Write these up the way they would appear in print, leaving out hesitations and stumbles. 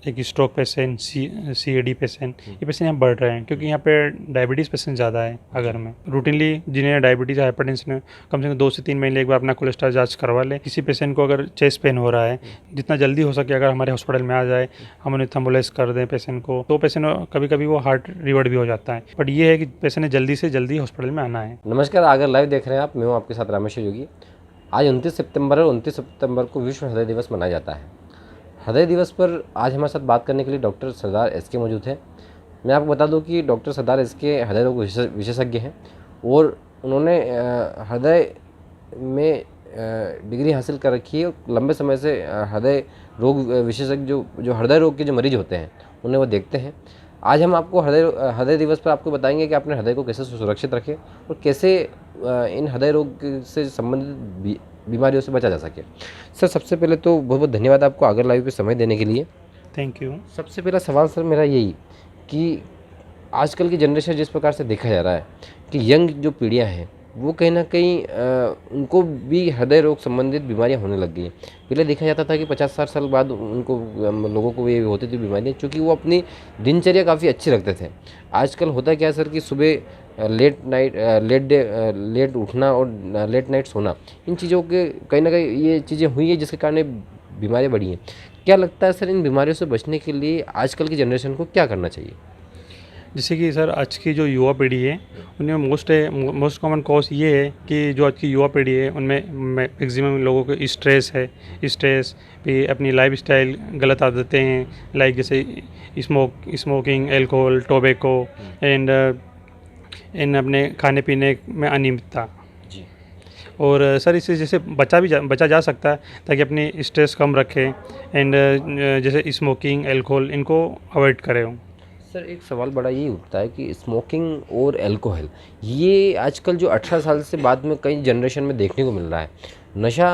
Like stroke patient, CAD patient, ये patient यहाँ बढ़ रहे हैं क्योंकि यहाँ पे डायबिटीज़ पेशेंट ज़्यादा है अगर में। रूटीनली जिन्हें डायबिटीज़ हाइपरटेंशन है, कम से कम 2 से 3 महीने एक बार अपना कोलेस्ट्रॉल जांच करवा ले। किसी पेशेंट को अगर चेस्ट पेन हो रहा है, जितना जल्दी हो सके अगर हमारे हॉस्पिटल में आ जाए, हम उन्हें थम्बोलाइज कर दें पेशेंट को, तो पेशेंट कभी कभी वो हार्ट रिवर्ट भी हो जाता है। बट ये है कि पेशेंट ने जल्दी से जल्दी हॉस्पिटल में आना है। नमस्कार, अगर लाइव देख रहे हैं आप, मैं हूँ आपके साथ रामेश्वर योगी। आज 29 सितंबर और 29 सितंबर को विश्व हृदय दिवस मनाया जाता है। हृदय दिवस पर आज हमारे साथ बात करने के लिए डॉक्टर सरदार SK मौजूद हैं। मैं आपको बता दूं कि डॉक्टर सरदार SK हृदय रोग विशेषज्ञ हैं और उन्होंने हृदय में डिग्री हासिल कर रखी है और लंबे समय से हृदय रोग विशेषज्ञ जो हृदय रोग के जो मरीज होते हैं उन्हें वो देखते हैं। आज हम आपको हृदय दिवस पर आपको बताएंगे कि अपने हृदय को कैसे सुरक्षित रखें और कैसे इन हृदय रोग से संबंधित बीमारियों से बचा जा सके। सर, सबसे पहले तो बहुत बहुत धन्यवाद आपको आगर लाइव पे समय देने के लिए। Thank you. सबसे पहला सवाल सर मेरा यही कि आजकल की जनरेशन जिस प्रकार से देखा जा रहा है कि यंग जो पीढ़ियां हैं वो कहीं ना कहीं उनको भी हृदय रोग संबंधित बीमारियां होने लग गई हैं। पहले देखा जाता था कि 50-60 साल बाद उनको लोगों को ये होती थी बीमारियां, क्योंकि वो अपनी दिनचर्या काफ़ी अच्छी रखते थे। आजकल होता क्या है सर कि सुबह लेट उठना और लेट नाइट सोना, इन चीज़ों के कहीं ना कहीं ये चीज़ें हुई है जिसके कारण बीमारियाँ बढ़ी हैं। क्या लगता है सर, इन बीमारियों से बचने के लिए आजकल की जनरेशन को क्या करना चाहिए? जैसे कि सर आज की जो युवा पीढ़ी है उनमें मोस्ट कॉमन कॉज ये है कि जो आज की युवा पीढ़ी है उनमें मैक्सिमम लोगों को स्ट्रेस भी, अपनी लाइफस्टाइल गलत आदतें हैं, लाइक जैसे smoking, alcohol, tobacco and in अपने खाने पीने में अनियमितता। जी। और सर इससे जैसे बचा जा सकता है ताकि अपनी स्ट्रेस कम रखें एंड जैसे स्मोकिंग, अल्कोहल इनको अवॉइड करें। सर, एक सवाल बड़ा ये उठता है कि स्मोकिंग और अल्कोहल, ये आजकल जो 18 साल से बाद में कई जनरेशन में देखने को मिल रहा है। नशा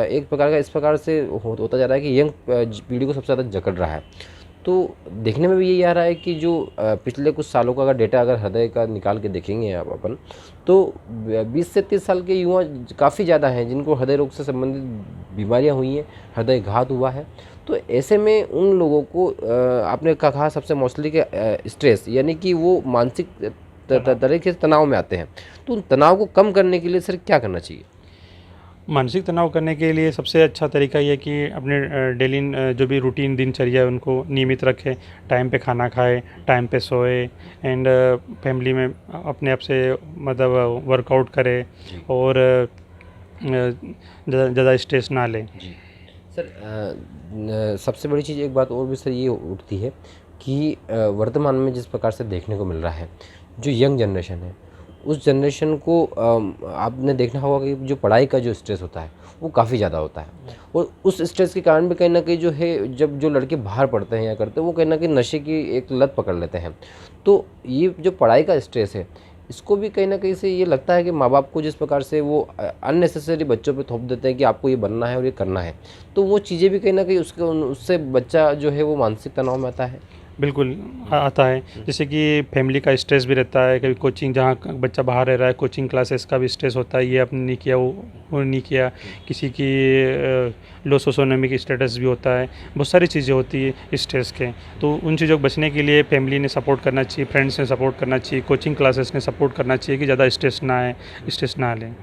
एक प्रकार का इस प्रकार से होता जा रहा है कि यंग पीढ़ी को सबसे ज़्यादा जकड़ रहा है। तो देखने में भी यही आ रहा है कि जो पिछले कुछ सालों का अगर डेटा अगर हृदय का निकाल के देखेंगे आप अपन, तो 20 से 30 साल के युवा काफ़ी ज़्यादा हैं जिनको हृदय रोग से संबंधित बीमारियां हुई हैं, हृदय घात हुआ है। तो ऐसे में उन लोगों को आपने कहा सबसे मोस्टली कि स्ट्रेस, यानी कि वो मानसिक तरीके से तनाव में आते हैं। तो उन तनाव को कम करने के लिए सर क्या करना चाहिए? मानसिक तनाव करने के लिए सबसे अच्छा तरीका ये कि अपने डेली जो भी रूटीन दिनचर्या है उनको नियमित रखें, टाइम पे खाना खाए, टाइम पे सोए एंड फैमिली में अपने आप से मतलब वर्कआउट करे और ज़्यादा स्ट्रेस ना लें। जी सर, सबसे बड़ी चीज़ एक बात और भी सर ये उठती है कि वर्तमान में जिस प्रकार से देखने को मिल रहा है, जो यंग जनरेशन है उस जनरेशन को आपने देखना होगा कि जो पढ़ाई का जो स्ट्रेस होता है वो काफ़ी ज़्यादा होता है और उस स्ट्रेस के कारण भी कहीं ना कहीं जो है, जब जो लड़के बाहर पढ़ते हैं या करते हैं वो कहीं ना कहीं नशे की एक लत पकड़ लेते हैं। तो ये जो पढ़ाई का स्ट्रेस है इसको भी कहीं ना कहीं से ये लगता है कि माँ बाप को जिस प्रकार से वो अननेसेसरी बच्चों पे थोप देते हैं कि आपको ये बनना है और ये करना है, तो वो चीज़ें भी कहीं ना कहीं उससे बच्चा जो है वो मानसिक तनाव में आता है। बिल्कुल आता है। जैसे कि फैमिली का स्ट्रेस भी रहता है, कभी कोचिंग जहाँ बच्चा बाहर रह रहा है कोचिंग क्लासेस का भी स्ट्रेस होता है, ये आपने नहीं किया वो नहीं किया, किसी की लो सोशोइकोनॉमिक स्टेटस भी होता है, बहुत सारी चीज़ें होती है स्ट्रेस के। तो उन चीज़ों को बचने के लिए फैमिली ने सपोर्ट करना चाहिए, फ्रेंड्स ने सपोर्ट करना चाहिए, कोचिंग क्लासेस ने सपोर्ट करना चाहिए कि ज़्यादा स्ट्रेस ना लें।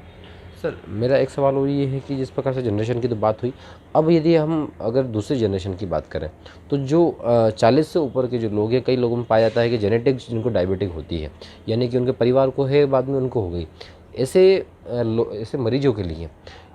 सर, मेरा एक सवाल और ये है कि जिस प्रकार से जनरेशन की तो बात हुई, अब यदि हम अगर दूसरी जनरेशन की बात करें तो जो 40 से ऊपर के जो लोग हैं, कई लोगों में पाया जाता है कि जेनेटिक जिनको डायबिटिक होती है, यानी कि उनके परिवार को है, बाद में उनको हो गई। ऐसे मरीजों के लिए,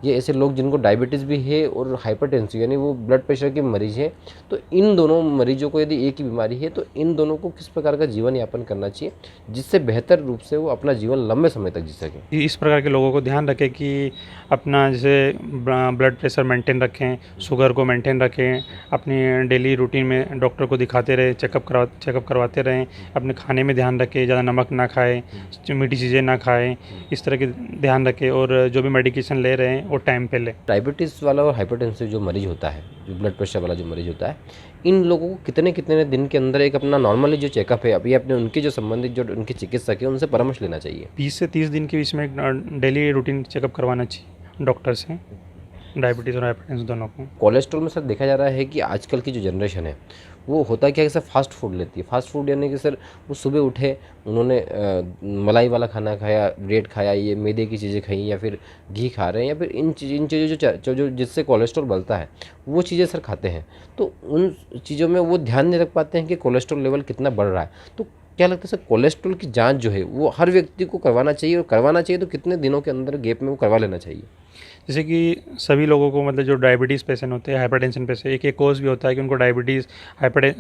ये ऐसे लोग जिनको डायबिटीज़ भी है और हाइपरटेंसिव यानी वो ब्लड प्रेशर के मरीज हैं, तो इन दोनों मरीजों को यदि एक ही बीमारी है तो इन दोनों को किस प्रकार का जीवन यापन करना चाहिए जिससे बेहतर रूप से वो अपना जीवन लंबे समय तक जी सकें? इस प्रकार के लोगों को ध्यान रखें कि अपना जैसे ब्लड प्रेशर मेंटेन रखें, शुगर को मेंटेन रखें, अपनी डेली रूटीन में डॉक्टर को दिखाते रहें, चेकअप करवाते रहें, अपने खाने में ध्यान रखें, ज़्यादा नमक ना खाएं, मीठी चीज़ें ना खाएं, इस तरह के ध्यान रखें और जो भी मेडिकेशन ले रहे हैं वो टाइम पे लें। डायबिटीज़ वाला और हाइपरटेंसिव जो मरीज होता है, जो ब्लड प्रेशर वाला जो मरीज होता है, इन लोगों को कितने कितने दिन के अंदर एक अपना नॉर्मली जो चेकअप है, अभी अपने उनके जो संबंधित जो उनके चिकित्सक है उनसे परामर्श लेना चाहिए? 20 से 30 दिन के बीच में डेली रूटीन चेकअप करवाना चाहिए डॉक्टर से, डायबिटीज़ और हाइपरटेंशन दोनों को। कोलेस्ट्रॉल में सर देखा जा रहा है कि आजकल की जो जनरेशन है वो होता क्या है कि सर फास्ट फूड लेती है। फास्ट फूड यानी कि सर वो सुबह उठे, उन्होंने मलाई वाला खाना खाया, ब्रेड खाया, ये मैदे की चीज़ें खाई, या फिर घी खा रहे हैं, या फिर इन चीज़ों जो जिससे कोलेस्ट्रॉल बढ़ता है वो चीज़ें सर खाते हैं। तो उन चीज़ों में वो ध्यान नहीं रख पाते हैं कि कोलेस्ट्रॉल लेवल कितना बढ़ रहा है। तो क्या लगता है सर, कोलेस्ट्रॉल की जांच जो है वो हर व्यक्ति को करवाना चाहिए, और करवाना चाहिए तो कितने दिनों के अंदर गैप में वो करवा लेना चाहिए? जैसे कि सभी लोगों को मतलब जो डायबिटीज़ पेशेंट होते हैं, हाइपरटेंशन पेशेंट, एक कोज़ भी होता है कि उनको डायबिटीज़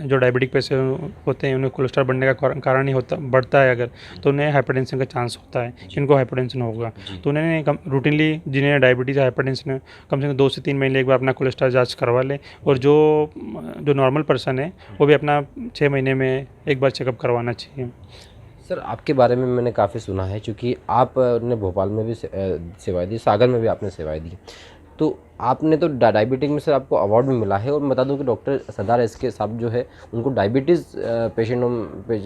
जो डायबिटिक पेशेंट होते हैं उन्हें कोलेस्ट्रॉल बढ़ने का कारण ही होता बढ़ता है अगर, तो उन्हें हाइपरटेंशन का चांस होता है कि उनको हाइपरटेंशन होगा। तो उन्हें रूटीनली जिन्हें डायबिटीज़ हाइपरटेंशन है, कम से कम 2 से 3 महीने एक बार अपना कोलेस्ट्रॉल जाँच करवा लें। और जो नॉर्मल पर्सन है वो भी अपना 6 महीने में एक बार चेकअप करवाना चाहिए। सर आपके बारे में मैंने काफ़ी सुना है, क्योंकि आपने भोपाल में भी सेवाएं दी, सागर में भी आपने सेवाएं दी। तो आपने तो डायबिटिक में सर आपको अवार्ड भी मिला है। और मैं बता दूं कि डॉक्टर सरदार एसके साहब जो है उनको डायबिटीज़ पेशेंटों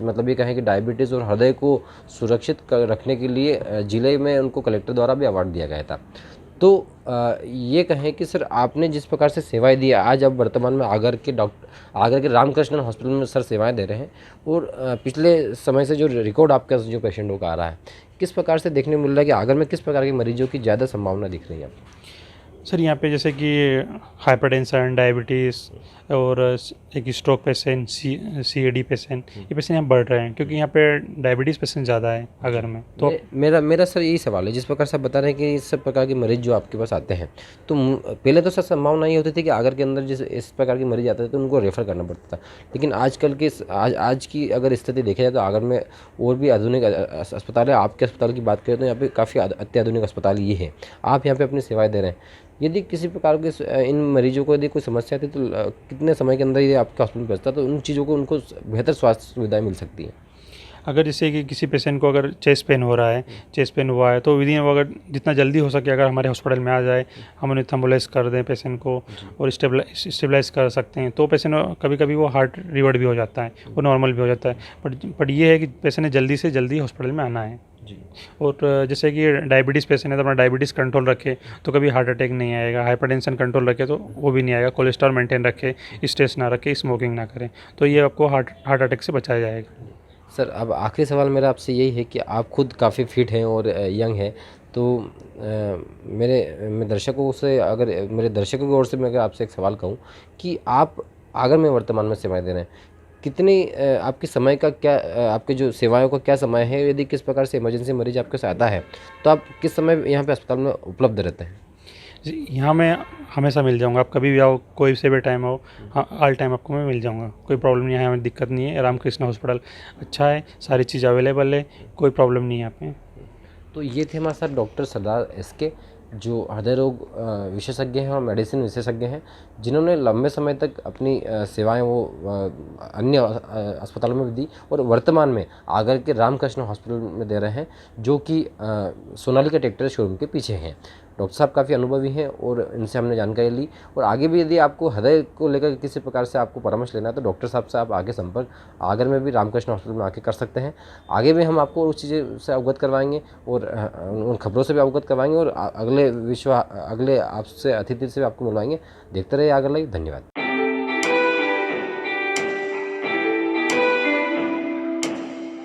मतलब ये कहें कि डायबिटीज़ और हृदय को सुरक्षित रखने के लिए ज़िले में उनको कलेक्टर द्वारा भी अवार्ड दिया गया था। तो ये कहें कि सर आपने जिस प्रकार से सेवाएं दी, आज अब वर्तमान में आगर के रामकृष्ण हॉस्पिटल में सर सेवाएं दे रहे हैं। और पिछले समय से जो रिकॉर्ड आपका जो पेशेंटों का आ रहा है, किस प्रकार से देखने को मिल रहा है कि आगर में किस प्रकार के मरीजों की ज़्यादा संभावना दिख रही है? सर यहाँ पे जैसे कि हाइपरटेंशन, डायबिटीज़ और एक स्ट्रोक पेशेंट, CAD पेशेंट, ये पेशेंट यहाँ बढ़ रहे हैं क्योंकि यहाँ पे डायबिटीज़ पेशेंट ज़्यादा है अगर में। तो मेरा सर यही सवाल है, जिस प्रकार से आप बता रहे हैं कि इस सब प्रकार के मरीज जो आपके पास आते हैं, तो पहले तो सर संभावना ये होती थी कि आगर के अंदर जिस इस प्रकार के मरीज आते थे तो उनको रेफ़र करना पड़ता था। लेकिन आजकल के आज की अगर स्थिति देखा जाए तो आगर में और भी आधुनिक अस्पताल है। आपके अस्पताल की बात करें तो यहाँ पे काफ़ी अत्याधुनिक अस्पताल ये है, आप यहाँ पे अपनी सेवाएं दे रहे हैं। यदि किसी प्रकार के इन मरीजों को यदि कोई समस्या आती तो कितने समय के अंदर ये आपके हॉस्पिटल पहुँचता, तो उन चीज़ों को उनको बेहतर स्वास्थ्य सुविधाएं मिल सकती हैं? अगर जैसे कि किसी पेशेंट को अगर चेस्ट पेन हो रहा है, चेस्ट पेन हुआ है, तो विदिन अगर जितना जल्दी हो सके अगर हमारे हॉस्पिटल में आ जाए, हम उन्हें थम्बोलाइज कर दें पेशेंट को और स्टेबलाइज कर सकते हैं, तो पेशेंट कभी कभी वो हार्ट रिवर्ट भी हो जाता है, वो नॉर्मल भी हो जाता है। बट ये है कि पेशेंट ने जल्दी से जल्दी हॉस्पिटल में आना है जी। और जैसे कि डायबिटीज़ पेशेंट है तो अपना डायबिटीज़ कंट्रोल रखे तो कभी हार्ट अटैक नहीं आएगा, हाइपरटेंशन कंट्रोल रखे तो वो भी नहीं आएगा, कोलेस्ट्रॉल मेंटेन रखे, स्ट्रेस ना रखे, स्मोकिंग ना करें, तो ये आपको हार्ट अटैक से बचाया जाएगा। सर अब आखिरी सवाल मेरा आपसे यही है कि आप खुद काफ़ी फिट हैं और यंग हैं, तो मैं दर्शकों से, अगर मेरे दर्शकों की ओर से मैं अगर आपसे एक सवाल कहूँ कि आप अगर मैं वर्तमान में सेवाएं दे रहे हैं, कितनी आपके समय का क्या आपके जो सेवाओं का क्या समय है? यदि किस प्रकार से इमरजेंसी मरीज आपके साथ आता है तो आप किस समय यहाँ पे अस्पताल में उपलब्ध रहते हैं? जी, यहाँ मैं हमेशा मिल जाऊँगा, आप कभी भी आओ, कोई से भी टाइम आओ, हाँ ऑल टाइम आपको मैं मिल जाऊँगा, कोई प्रॉब्लम नहीं है, हमें दिक्कत नहीं है। रामकृष्ण हॉस्पिटल अच्छा है, सारी चीज़ अवेलेबल है, कोई प्रॉब्लम नहीं है यहाँ पे। तो ये थे हमारे साथ डॉक्टर सरदार एसके, जो हृदय रोग विशेषज्ञ हैं और मेडिसिन विशेषज्ञ हैं, जिन्होंने लंबे समय तक अपनी सेवाएं वो अन्य अस्पतालों में भी दी और वर्तमान में आगर के रामकृष्ण हॉस्पिटल में दे रहे हैं, जो कि सोनालिका ट्रैक्टर शोरूम के पीछे हैं। डॉक्टर साहब काफ़ी अनुभवी हैं और इनसे हमने जानकारी ली। और आगे भी यदि आपको हृदय को लेकर किसी प्रकार से आपको परामर्श लेना है तो डॉक्टर साहब से आप आगे संपर्क आगर में भी रामकृष्ण हॉस्पिटल में आके कर सकते हैं। आगे भी हम आपको उस चीज़ें से अवगत करवाएंगे और उन खबरों से भी अवगत करवाएंगे और अगले आपसे अतिथि से भी आपको मिलवाएंगे। देखते रहिए आगर लाइव। धन्यवाद।